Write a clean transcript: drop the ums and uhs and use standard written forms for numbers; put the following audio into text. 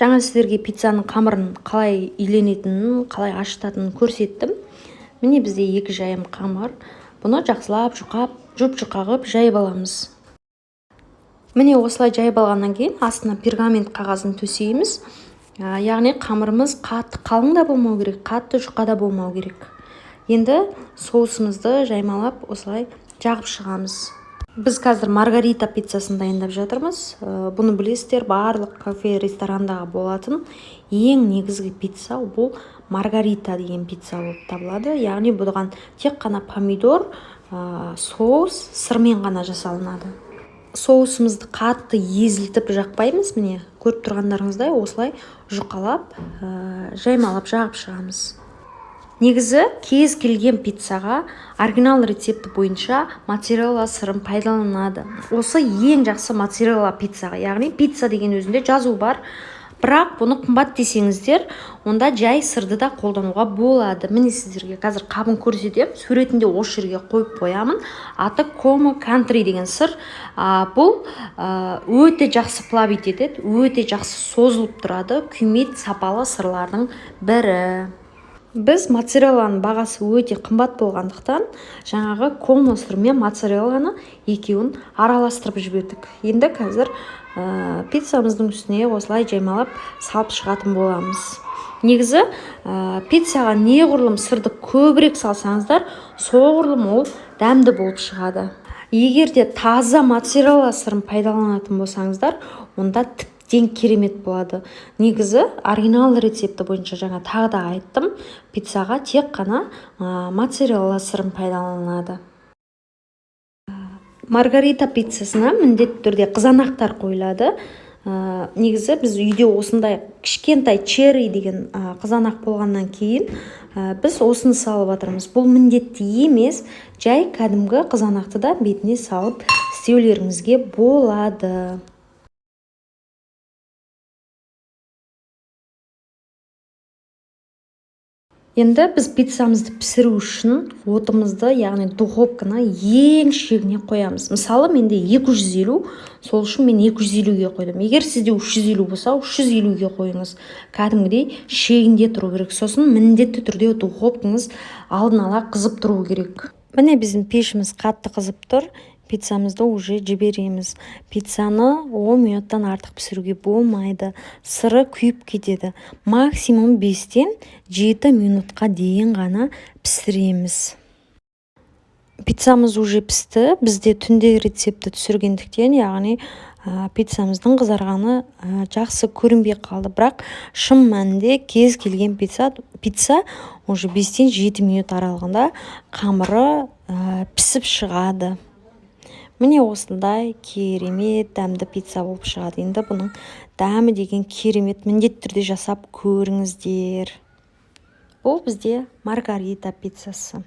Жаңа сіздерге пиццаның қамырын қалай үйленетінін, қалай ашытатынын көрсеттім. Міне бізде 2 жайым қамыр. Бұны жақсылап жұп-жұқа қылып жайып аламыз. Міне осылай жайып алғаннан кейін астына пергамент қағазын төсейміз. Яғни қамырымыз қатты қалың да болмау керек, қатты жұқа да болмау керек. Енді соусымызды жаймалап осылай жағып шығамыз. Біз қазір маргарита пиццасын дайындап жатырмыз. Бұны білесіздер, барлық кафе, ресторандағы болатын ең негізгі пицца бұл маргарита деген пицца болып табылады. Яғни бұған тек қана помидор, соус, сырмен ғана жасалынады. Соусымызды қатты езілтіп жақпаймыз. Міне көріп тұрғандарыңыздай осылай жұқалап, жаймалап жағып шығамыз. Негізі кез келген пиццаға оригинал рецепті бойынша моцарелла сырын пайдаланады. Осы ең жақсы моцарелла пиццаға, яғни пицца деген өзінде жазу бар. Бірақ бұны қымбат десеңіздер, онда жай сырды да қолдануға болады. Міне сіздерге қазір қабын көрсетемін. Суретінде осы жерге қойып қоямын. Аты Como Country деген сыр. Бұл өте жақсы плавить етеді, өте жақсы созылып тұрады. Күймет сапалы сырлардың бірі. Біз моцарелланың бағасы өте қымбат болғандықтан, жаңағы комо сыр мен моцарелланы екеуін араластырып жібердік. Енді қазір пиццамыздың үстіне осылай жаймалап салып шығатын боламыз. Негізі пиццаға неғұрлым сырды көбірек салсаңыздар, соғұрлым ол дәмді болып шығады. Егер де таза моцарелла сырын пайдаланатын болсаңыздар, онда тіптен керемет болады. Негізі оригинал рецепті бойынша жаңа тағы да айттым, пиццаға тек қана моцарелла сырын пайдаланады. Маргарита пиццасына міндетті түрде қызанақтар қойылады. Негізі біз үйде осындай кішкентай черри деген қызанақ болғаннан кейін біз осыны салып жатырмыз. Бұл міндетті емес, жай кәдімгі қызанақты да бетіне салып істеулеріңізге болады. Енді біз пиццамызды пісіру үшін отымызды, яғни духовканы ең шегіне қоямыз. Мысалы, менде 250, сол үшін мен 250-ге қойдым. Егер сізде 350 болса, 350-ге қойыңыз. Кәдімгідей шегінде тұру керек. Сосын міндетті түрде духовкаңыз алдын ала қызып тұру керек. Міне біздің пешіміз қатты қызып тұр. Пиццамызды уже жібереміз. Пиццаны 10 минуттан артық пісіруге болмайды. Сыры күйіп кетеді. Максимум 5-тен 7 минутқа дейін ғана пісіреміз. Пиццамыз уже пісті. Бізде түнде рецепті түсіргендіктен, яғни пиццамыздың қызарғаны жақсы көрінбей қалды. Бірақ шын мәнінде кез келген пицца уже 5-тен 7 минут аралығында қамыры пісіп шығады. Міне осындай керемет дәмді пицца болып шығады. Енді бұның дәмі деген керемет, міндетті түрде жасап көріңіздер. Бұл бізде маргарита пиццасы.